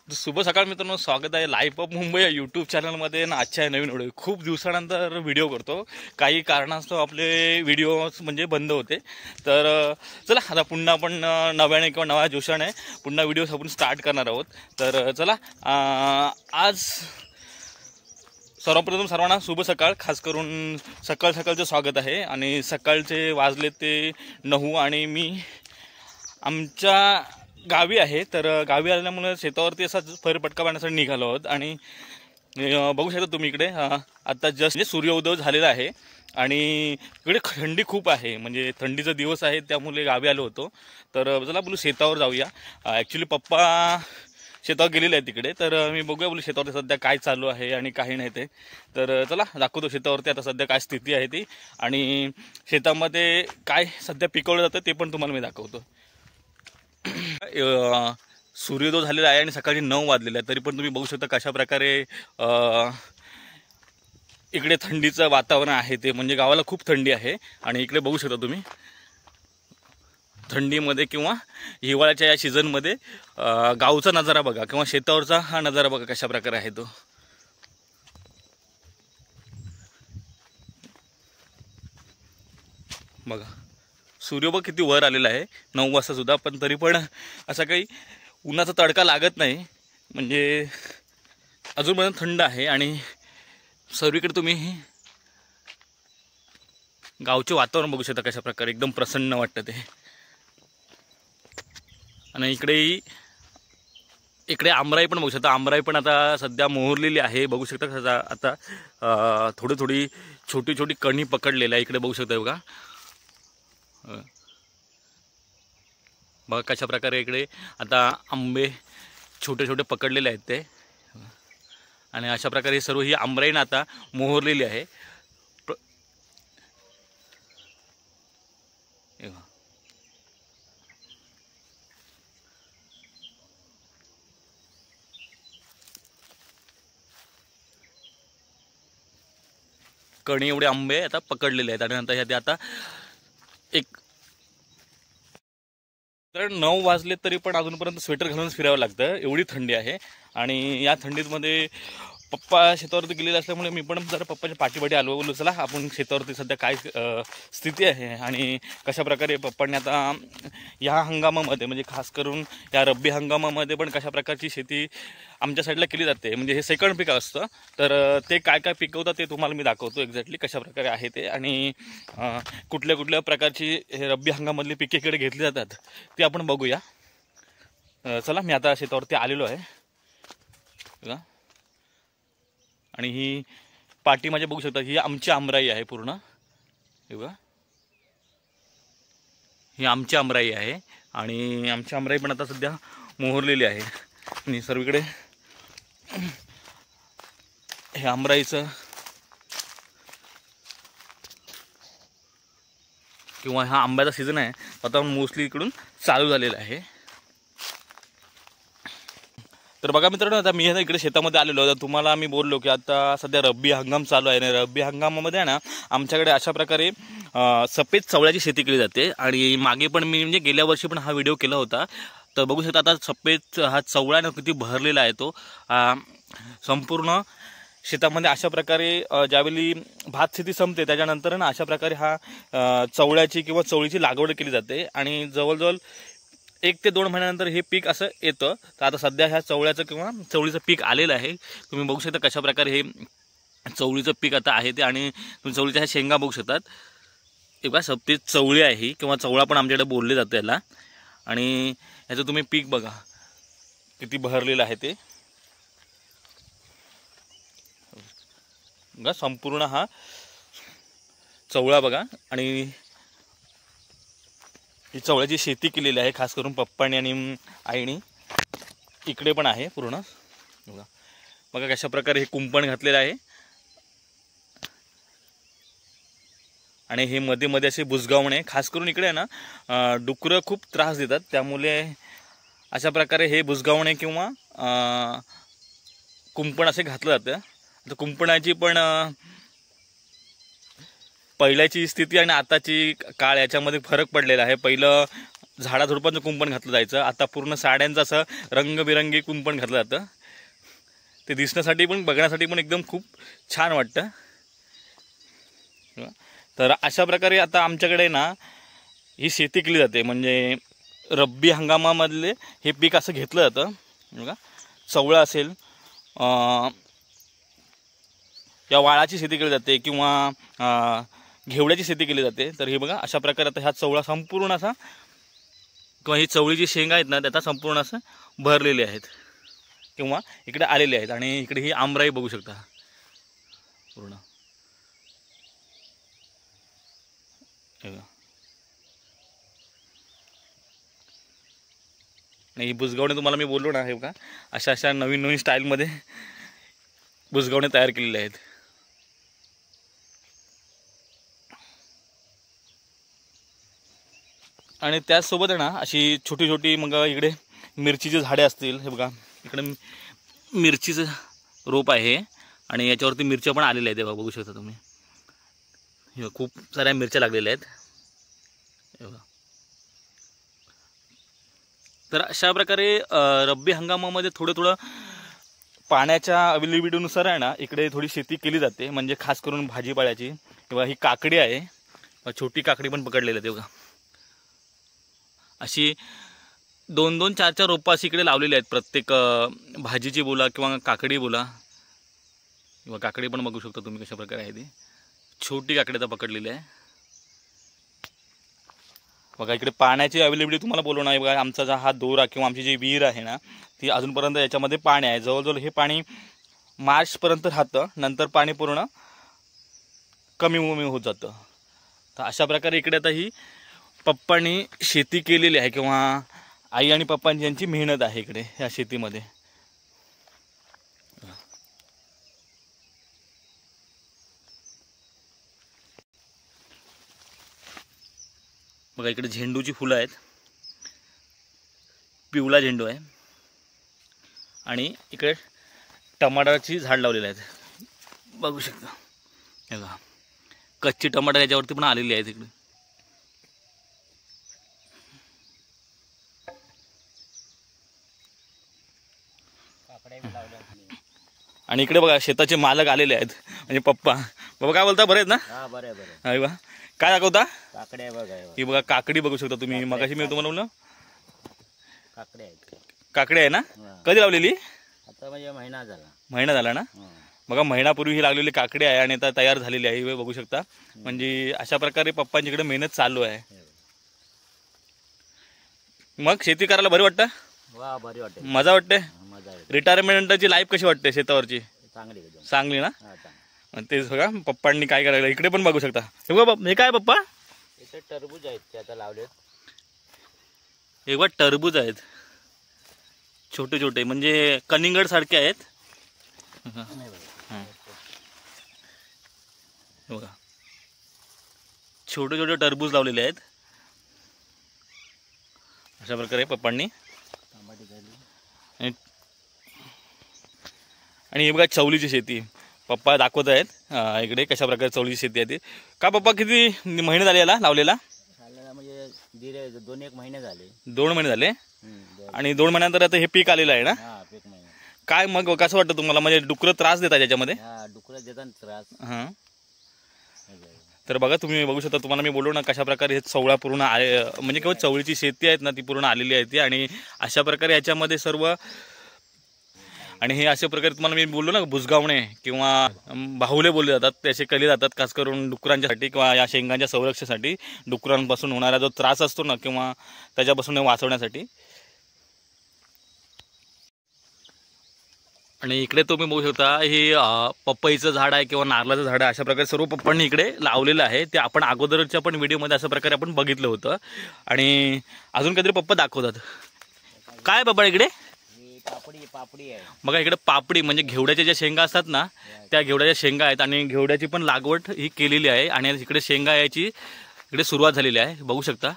शुभ सकाळ मित्रांनो, स्वागत आहे लाईव्ह ऑफ मुंबई या यूट्यूब चॅनलमध्ये ना. आजच्या नवीन व्हिडिओ खूप दिवसानंतर व्हिडिओ करतो. काही कारणास्तव आपले व्हिडिओ म्हणजे बंद होते. तर चला आता पुन्हा आपण नव्याने किंवा नव्या जोशाने पुन्हा व्हिडिओ आपण स्टार्ट करणार आहोत. तर चला आज सर्वप्रथम सर्वांना शुभ सकाळ. खास करून सकाळचं स्वागत आहे. आणि सकाळचे वाजले ते 9 आणि मी आमच्या गावी आहे. तर गावी आल्यामुळे शेतावरती असा फेरफटका पाहण्यासाठी निघालो आहोत. आणि बघू शकता तुम्ही इकडे आता जस्ट म्हणजे सूर्योदय झालेला आहे आणि इकडे थंडी खूप आहे. म्हणजे थंडीचा दिवस आहे त्यामुळे गावी आलो होतो. तर चला बोलू शेतावर जाऊया. ॲक्च्युली पप्पा शेतावर गेलेले आहे तिकडे. तर मी बघूया बोलू शेतावरती सध्या काय चालू आहे आणि काही नाही ते. तर चला दाखवतो शेतावरती आता सध्या काय स्थिती आहे ती आणि शेतामध्ये काय सध्या पिकवलं जातं ते पण तुम्हाला मी दाखवतो. सूर्योदय झालेला आहे आणि सकाळी 9 वाजलेले आहे. तरी पण तुम्ही बघू शकता कशा प्रकारे इकडे थंडीचं वातावरण आहे ते. म्हणजे गावाला खूप थंडी आहे. आणि इकडे बघू शकता तुम्ही थंडीमध्ये किंवा हिवाळ्याच्या या सीझनमध्ये गावचा नजारा बघा किंवा शेतावरचा हा नजारा बघा कशा प्रकारे आहे तो. बघा सूर्य बघ किती वर आलेला आहे 9 वाजता सुद्धा. पण तरी पण असा काही उन्हाचा तडका लागत नाही. म्हणजे अजूनपर्यंत थंड आहे आणि सर्वीकडे तुम्ही गावचे वातावरण बघू शकता कशा प्रकारे एकदम प्रसन्न वाटतं ते. आणि इकडे आमराई पण बघू शकता. आमराई पण आता सध्या मोहरलेली आहे. बघू शकता आता थोडी छोटी कणी पकडलेली आहे. इकडे बघू शकता बघा. बघा कशा प्रकारे इकडे आता आंबे छोटे पकडलेले आहेत ते. आणि अशा प्रकारे सर्व ही आमराईनं आता मोहरलेली आहे. कणी एवढे आंबे आता पकडलेले आहेत. आणि नंतर ह्या आता एक तर 9 वाजले तरी पण अजूनपर्यंत स्वेटर घालूनच फिरावं लागतं, एवढी थंडी आहे. आणि या थंडीमध्ये पप्पा शेतावरती गेलेले असल्यामुळे मी पण जरा पप्पाच्या पाठीपाठी आलो. बोललो चला आपण शेतावरती सध्या काय स्थिती आहे आणि कशा प्रकारे पप्पांनी आता या हंगामामध्ये म्हणजे खास करून या रब्बी हंगामामध्ये पण कशा प्रकारची शेती आमच्या साईडला केली जाते. म्हणजे हे सेकंड पीक असतं. तर ते काय पिकवतात ते तुम्हाला मी दाखवतो एक्झॅक्टली कशा प्रकारे आहे ते. आणि कुठल्या प्रकारची हे रब्बी हंगामामधली पिके इकडे घेतली जातात ते आपण बघूया. चला मी आता शेतावरती आलेलो आहे बघा. आणि ही पाटी माझ्या बघू शकता ही आमची आमराई आहे पूर्ण. हे बघा ही आमची आमराई आहे. आणि आमची आमराई पण आता सध्या मोहरलेली आहे. आणि सर्वीकडे हे आमराईचं किंवा हा आंब्याचा सीझन आहे आता मोस्टली इकडून चालू झालेला आहे. तर बघा मित्रांनो, आता मी इकडे शेतामध्ये आलेलो. तर तुम्हाला मी बोललो की आता सध्या रब्बी हंगाम चालू आहे. आणि रब्बी हंगामामध्ये ना आमच्याकडे अशा प्रकारे सफेद चवळ्याची शेती केली जाते. आणि मागे पण मी म्हणजे गेल्या वर्षी पण हा व्हिडिओ केला होता. तर बघू शकता आता सफेद हा चवळा ना किती भरलेला आहे तो संपूर्ण शेतामध्ये. अशा प्रकारे ज्यावेळी भात शेती संपते त्याच्यानंतर ना अशा प्रकारे हा चवळ्याची किंवा चवळीची लागवड केली जाते. आणि जवळजवळ 1 ते 2 महिन्यानंतर हे पीक असं येतं. तर आता सध्या ह्या चवळ्याचं किंवा चवळीचं पीक आलेलं आहे. तुम्ही बघू शकता कशा प्रकारे हे चवळीचं पीक आता आहे ते. आणि तुम्ही चवळीच्या ह्या शेंगा बघू शकतात. एक बघा सफेद चवळी आहे किंवा चवळा पण आमच्याकडे बोलले जातं याला. आणि ह्याचं तुम्ही पीक बघा किती भरलेलं आहे ते बघा. संपूर्ण हा चवळा बघा. आणि ही चवळ्याची शेती केलेली आहे खास करून पप्पाने आणि आईने. इकडे पण आहे पूर्ण बघा. बघा कशा प्रकारे हे कुंपण घातलेलं आहे. आणि हे मध्ये असे बुजगावणे खास करून इकडे आहे ना डुकरं खूप त्रास देतात. त्यामुळे अशा प्रकारे हे बुजगावणे किंवा कुंपण असे घातलं जातं. तर कुंपणाची पण पहिल्याची स्थिती आणि आताची काळ याच्यामध्ये फरक पडलेला आहे. पहिलं झाडाझुडपांचं कुंपण घातलं जायचं. आता पूर्ण साड्यांचं असं रंगबिरंगी कुंपण घातलं जातं. ते दिसण्यासाठी पण बघण्यासाठी पण एकदम खूप छान वाटतं. तर अशा प्रकारे आता आमच्याकडे ना ही शेती केली जाते. म्हणजे रब्बी हंगामामधले हे पीक असं घेतलं जातं बघा. चवळा असेल, या वाळाची शेती केली जाते किंवा घेवड्याची शेती केली जाते. तर हे बघा अशा प्रकारे आता ह्या चवळा संपूर्ण असा किंवा ही चवळीची शेंगा आहेत ना त्याचा संपूर्ण असं भरलेले आहेत किंवा इकडे आलेले आहेत. आणि इकडे ही आमराई बघू शकता पूर्ण. नाही ही बुजगावणे तुम्हाला मी बोललो ना हे बघा अशा अशा नवीन नवीन स्टाईलमध्ये बुजगावणे तयार केलेले आहेत. आणि त्याचसोबत आहे ना अशी छोटी छोटी मग इकडे मिरचीचे झाडे असतील. हे बघा इकडे मिरचीचं रोप आहे आणि याच्यावरती मिरच्या पण आलेल्या आहेत. हे बघा बघू शकता तुम्ही. हे खूप साऱ्या मिरच्या लागलेल्या आहेत. हे बघा. तर अशा प्रकारे रब्बी हंगामामध्ये थोडं पाण्याच्या अवेलेबिलिटीनुसार आहे ना इकडे थोडी शेती केली जाते. म्हणजे खास करून भाजीपाल्याची. किंवा ही काकडी आहे, छोटी काकडी पण पकडलेली आहे. बघा अशी 2-2, 4-4 रोपं अशी इकडे लावलेली आहेत. प्रत्येक भाजीची बोला किंवा काकडी बोला किंवा काकडी पण बघू शकता तुम्ही कशा प्रकारे आहे. ती छोटी काकडी आता पकडलेली आहे. बघा इकडे पाण्याची अवेलेबिलिटी तुम्हाला बोलू नाही. बघा आमचा हा दोरा किंवा आमची जी विहीर आहे ना ती अजूनपर्यंत याच्यामध्ये पाणी आहे. जवळजवळ हे पाणी मार्चपर्यंत राहतं. नंतर पाणी पूर्ण कमी होत जातं. तर अशा प्रकारे इकडे आता ही पप्पांनी शेती केलेली आहे किंवा आई आणि पप्पांची यांची मेहनत आहे इकडे ह्या शेतीमध्ये. बघा इकडे झेंडूची फुलं आहेत. पिवळा झेंडू आहे. आणि इकडे टमाटरची झाड लावलेली आहेत बघू शकता. हे बघा कच्ची टमाटर याच्यावरती पण आलेली आहेत इकडे. आणि इकडे बघा शेताचे मालक आलेले आहेत म्हणजे पप्पा. बाबा काय बोलता? बरे आहेत ना? हा बरे बरे. अरे वा काय दाखवता? काकडे बघा. ही बघा काकडी बघू शकता तुम्ही. मगाशी मी तुम्हाला बोललो काकडे आहेत. काकडी आहे ना. कधी लावलेली? आता म्हणजे महिना झाला. महिना झाला ना. बघा महिनापूर्वी ही लागलेली काकडी आहे आणि आता तयार झालेली आहे. हे बघू शकता. म्हणजे अशा प्रकारे पप्पांच्याकडे मेहनत चालू आहे. मग शेती करायला बरी वाटतं? वा बरी वाटते. मजा वाटते. मजा आहे. रिटायरमेंटची लाईफ कशी वाटते शेतावरची? चांगली चांगली ना. हा चांगली. तेच बघा पप्पांनी काय करायला. इकडे पण बघू शकता. हे बघा हे काय पप्पा? इथे टरबूज आहेत ते आता लावलेत. हे बघा टरबूज आहेत छोटे छोटे म्हणजे कलिंगड सारखे आहेत. बघा छोटे छोटे टरबूज लावलेले आहेत अशा प्रकारे पप्पांनी. आणि हे बघा चवलीची शेती पप्पा दाखवत आहेत इकडे कशा प्रकारे चवलीची शेती आहे ती. का पप्पा किती महिने झाले याला लावलेला? म्हणजे 2-1 महिने झाले. 2 महिने झाले. आणि 2 महिन्यानंतर आता हे पीक आलेलं आहे ना. पीक महिना. काय मग कसं वाटतं तुम्हाला? म्हणजे डुकरं त्रास देतात याच्यामध्ये? डुकरं देतात त्रास. हां तर बघा तुम्ही बघू शकता. तुम्हाला मी बोललो ना कशा प्रकारे हे चवळा पूर्ण म्हणजे केवळ चवळीची शेती आहेत ना ती पूर्ण आलेली आहे ती. आणि अशा प्रकारे याच्यामध्ये सर्व आणि हे अशा प्रकारे तुम्हाला मी बोललो ना बुजगावणे किंवा बाहुले बोलले जातात त्याचे केले जातात खास करून डुकरांच्यासाठी किंवा या शेंगांच्या संरक्षणासाठी. डुकरांपासून होणारा जो त्रास असतो ना किंवा त्याच्यापासून वाचवण्यासाठी. आणि इकडे तुम्ही बघू शकता हे पपईचं झाड आहे किंवा नारळाचं झाड आहे. अशा प्रकारे सर्व पप्पांनी इकडे लावलेलं आहे. ते आपण अगोदरच्या पण व्हिडिओमध्ये अशा प्रकारे आपण बघितलं होतं. आणि अजून काहीतरी पप्पा दाखवतात. काय पप्पा इकडे? पापडी आहे बघा इकडे. पापडी म्हणजे घेवड्याच्या ज्या शेंगा असतात ना त्या घेवड्याच्या शेंगा आहेत. आणि घेवड्याची पण लागवड ही केलेली आहे. आणि इकडे शेंगा याची इकडे सुरुवात झालेली आहे बघू शकता.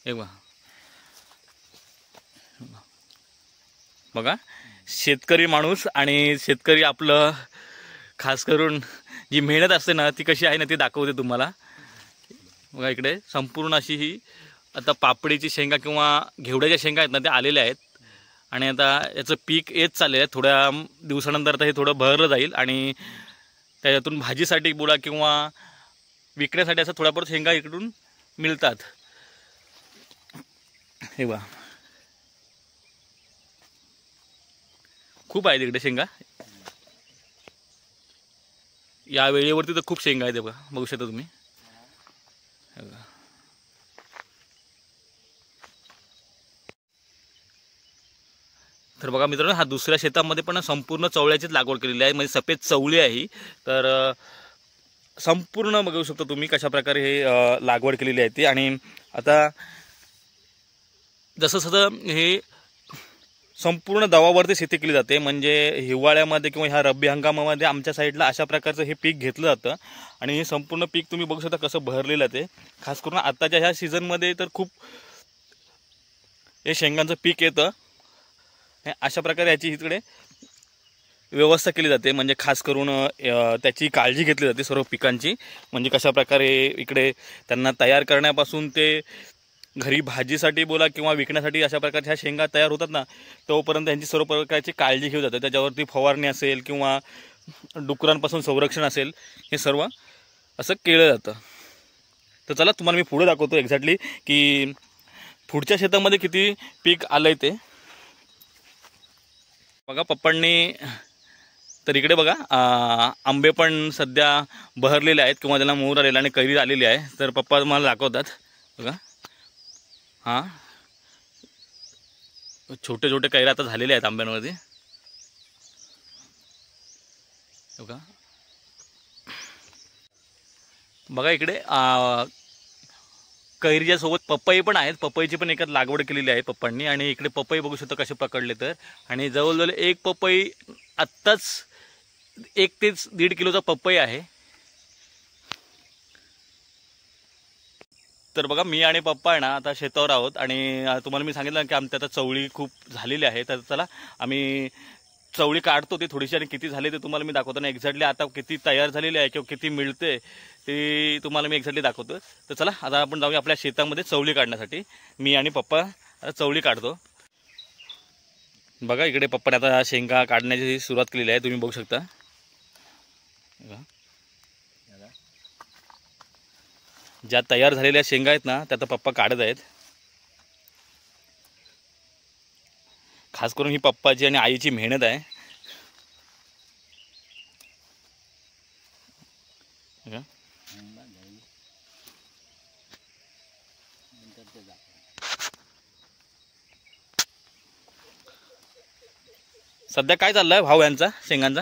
हे बघा शेतकरी माणूस आणि शेतकरी आपलं खास करून जी मेहनत असते ना ती कशी आहे ना ती दाखवते तुम्हाला. बघा इकडे संपूर्ण अशी ही आता पापडीची शेंगा किंवा घेवड्याच्या शेंगा आहेत ना त्या आलेल्या आहेत आणि आता याचं पीक येत चाललं आहे. थोड्या दिवसानंतर आता हे थोडं बहरलं जाईल आणि त्याच्यातून भाजीसाठी बोला किंवा विकण्यासाठी असं थोड्याफार शेंगा इकडून मिळतात. हे बघा खूप आहेत इकडे शेंगा. या वेळेवरती तर खूप शेंगा आहेत बघा, बघू शकता तुम्ही. तर बघा मित्रांनो, हा दुसऱ्या शेतामध्ये पण संपूर्ण चवळ्याचीच लागवड केलेली आहे. म्हणजे सफेद चवळी आहे. तर संपूर्ण बघू शकता तुम्ही कशा प्रकारे हे लागवड केलेली आहे ती. आणि आता जसं जसं हे संपूर्ण दवावरती शेती केली जाते. म्हणजे हिवाळ्यामध्ये किंवा ह्या रब्बी हंगामामध्ये आमच्या साईडला अशा प्रकारचं हे पीक घेतलं जातं आणि हे संपूर्ण पीक तुम्ही बघू शकता कसं बहरलेलं आहे ते. खास करून आताच्या ह्या सीझनमध्ये तर खूप हे शेंगांचं पीक येतं. अशा प्रकारे याची इकडे व्यवस्था केली जाते. म्हणजे खास करून त्याची काळजी घेतली जाते सर्व पिकांची. म्हणजे कशा प्रकारे इकडे त्यांना तयार करण्यापासून ते घरी भाजीसाठी बोला किंवा विकण्यासाठी अशा प्रकारच्या ह्या शेंगा तयार होतात ना, तोपर्यंत त्यांची सर्व प्रकारची काळजी घेऊ जाते. त्याच्यावरती फवारणी असेल किंवा डुकरांपासून संरक्षण असेल, हे सर्व असं केलं जातं. तर चला तुम्हाला मी पुढे दाखवतो एक्झॅक्टली की पुढच्या शेतामध्ये किती पीक आलं आहे ते. बघा पप्पांनी तर इकडे बघा आंबे पण सध्या बहरलेले आहेत किंवा त्याला मोहर आलेला आणि कैरी आलेली आहे. तर पप्पा मला दाखवतात बघा. हां छोटे छोटे कैऱ्या आता झालेले आहेत आंब्यांमध्ये बघा. बघा इकडे कैरीच्या सोबत पपई पण आहेत. पपईची पण एकात लागवड केलेली आहे पप्पांनी. आणि इकडे पपई बघू शकतो कसे पकडले तर. आणि जवळजवळ एक पपई आत्ताच 1 ते 1.5 किलोचा पपई आहे. तर बघा मी आणि पप्पा आहे ना आता शेतावर आहोत आणि तुम्हाला मी सांगितलं की आमच्या आता चवळी खूप झालेली आहे. तर चला आम्ही चवळी काढतो ती थोडीशी आणि किती झाली ते तुम्हाला मी दाखवतो ना. एक्झॅक्टली आता किती तयार झालेली आहे किंवा किती मिळते ते तुम्हाला मी एक्झॅक्टली दाखवतो. तर चला आता आपण जाऊया आपल्या शेतामध्ये चवळी काढण्यासाठी. मी आणि पप्पा आता चवळी काढतो. बघा इकडे पप्पाने आता शेंगा काढण्याची सुरुवात केलेली आहे, तुम्ही बघू शकता. ज्या तयार झालेल्या शेंगा आहेत ना त्या आता पप्पा काढत आहेत. खास करून ही पप्पाची आणि आईची मेहनत आहे. सध्या काय चाललाय भाव यांचा शेंगांचा?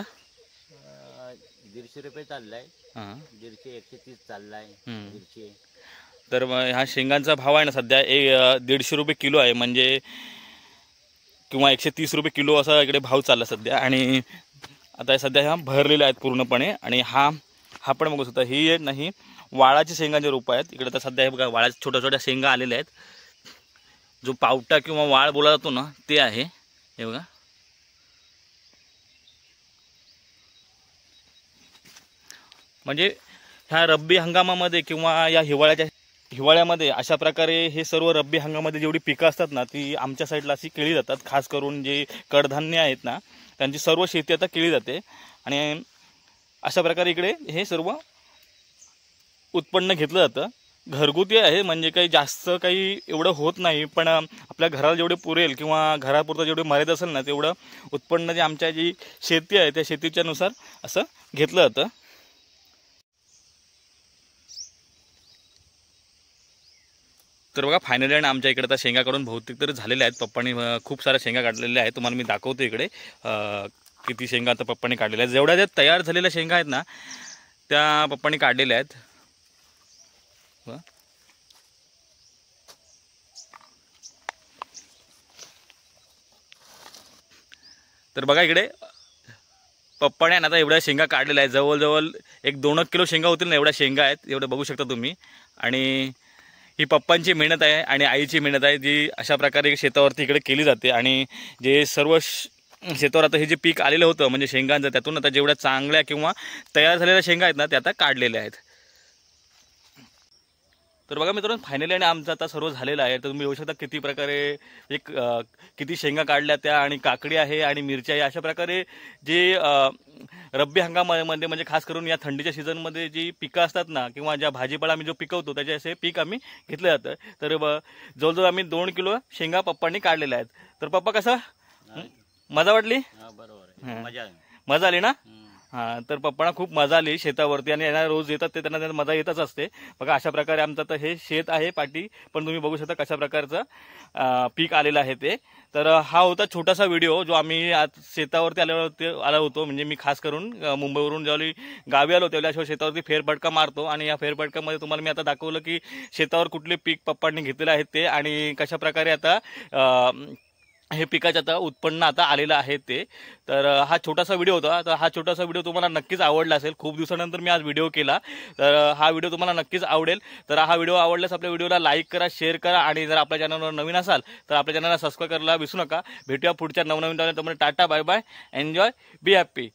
150 रुपये चाललाय. 150 130 चाललाय. 150. तर ह्या शेंगांचा भाव आहे ना सध्या 150 रुपये किलो आहे. म्हणजे किंवा 130 रुपये किलो असा इकडे भाव चालला सध्या. आणि आता सध्या ह्या भरलेल्या आहेत पूर्णपणे. आणि हा पण बघू शकता ही नाही वाळाची शेंगांचे रोप आहेत इकडे. तर सध्या हे बघा वाळाच्या छोट्या छोट्या शेंगा आलेल्या आहेत. जो पावटा किंवा वाळ बोला जातो ना ते आहे हे बघा. म्हणजे ह्या रब्बी हंगामामध्ये किंवा या हिवाळ्यामध्ये अशा प्रकारे हे सर्व रब्बी हंगामामध्ये जेवढी पिकं असतात ना ती आमच्या साईडला अशी केली जातात. खास करून जे कडधान्य आहेत ना त्यांची सर्व शेती आता केली जाते. आणि अशा प्रकारे इकडे हे सर्व उत्पन्न घेतलं जातं. घरगुती आहे म्हणजे काही जास्त काही एवढं होत नाही, पण आपल्या घराला जेवढे पुरेल किंवा घरापुरतं जेवढे मर्याद असेल ना तेवढं उत्पन्न जे आमच्या जी शेती आहे त्या शेतीच्या नुसार असं घेतलं जातं. तर बघा फायनली आणि आमच्या इकडे आता शेंगा काढून बहुतेक तर झालेल्या आहेत. पप्पांनी खूप साऱ्या शेंगा काढलेल्या आहेत. तुम्हाला मी दाखवतो इकडे किती शेंगा आता पप्पांनी काढलेल्या आहेत. जेवढ्या ज्या तयार झालेल्या शेंगा आहेत ना त्या पप्पांनी काढलेल्या आहेत. तर बघा इकडे पप्पाने आता एवढ्या शेंगा काढलेल्या आहेत. जवळजवळ 1-2 किलो शेंगा होतील ना एवढ्या शेंगा आहेत. एवढं बघू शकता तुम्ही. आणि ही पप्पांची मेहनत आहे आणि आईची मेहनत आहे जी अशा प्रकारे शेतावरती इकडे केली जाते. आणि जे सर्व शेतावर आता हे जे पीक आलेलं होतं म्हणजे शेंगांचं त्यातून आता जेवढ्या चांगल्या किंवा तयार झालेल्या शेंगा आहेत ना त्या आता काढलेल्या आहेत. तर बघा मित्रांनो फायनली आणि आमचं आता सर्व झालेलं आहे. तर तुम्ही बघू शकता किती प्रकारे एक किती शेंगा काढल्या त्या आणि काकडी आहे आणि मिरच्या आहे. अशा प्रकारे जे रब्बी हंगामामध्ये म्हणजे खास करून या थंडीच्या सीझनमध्ये जी पिकं असतात ना किंवा ज्या भाजीपाला आम्ही जो पिकवतो त्याचे असे पीक आम्ही घेतलं जातं. तर जवळजवळ आम्ही 2 किलो शेंगा पप्पांनी काढलेल्या आहेत. तर पप्पा कसं मजा वाटली? मजा आली ना? हां, तर पप्पांना खूप मजा आली शेतावरती आणि येणारे रोज येतात ते त्यांना मजा येतच असते. बघा अशा प्रकारे आमचं तर हे शेत आहे पाठी, पण तुम्ही बघू शकता कशा प्रकारचं पीक आलेलं आहे ते. तर हा होता छोटासा व्हिडिओ जो आम्ही आज शेतावरती आलो होतो. म्हणजे मी खास करून मुंबईवरून ज्यावेळी गावी आलो त्यावेळी अशा शेतावरती फेरफटका मारतो आणि या फेरफटक्यामध्ये तुम्हाला मी आता दाखवलं की शेतावर कुठले पीक पप्पांनी घेतलेले आहेत ते आणि कशा प्रकारे आता हे पिकाचं आता उत्पन्न आता आलेलं आहे ते. तर हा छोटासा व्हिडिओ होता. तर हा छोटासा व्हिडिओ तुम्हाला नक्कीच आवडला असेल. खूप दिवसानंतर मी आज व्हिडिओ केला. तर हा व्हिडिओ तुम्हाला नक्कीच आवडेल. तर हा व्हिडिओ आवडल्यास आपल्या व्हिडिओला लाईक करा, शेअर करा आणि जर आपल्या चॅनलवर नवीन असाल तर आपल्या चॅनलला सबस्क्राईब करायला विसरू नका. भेटूया पुढच्या नवनवीन tata, bye bye, enjoy, be happy.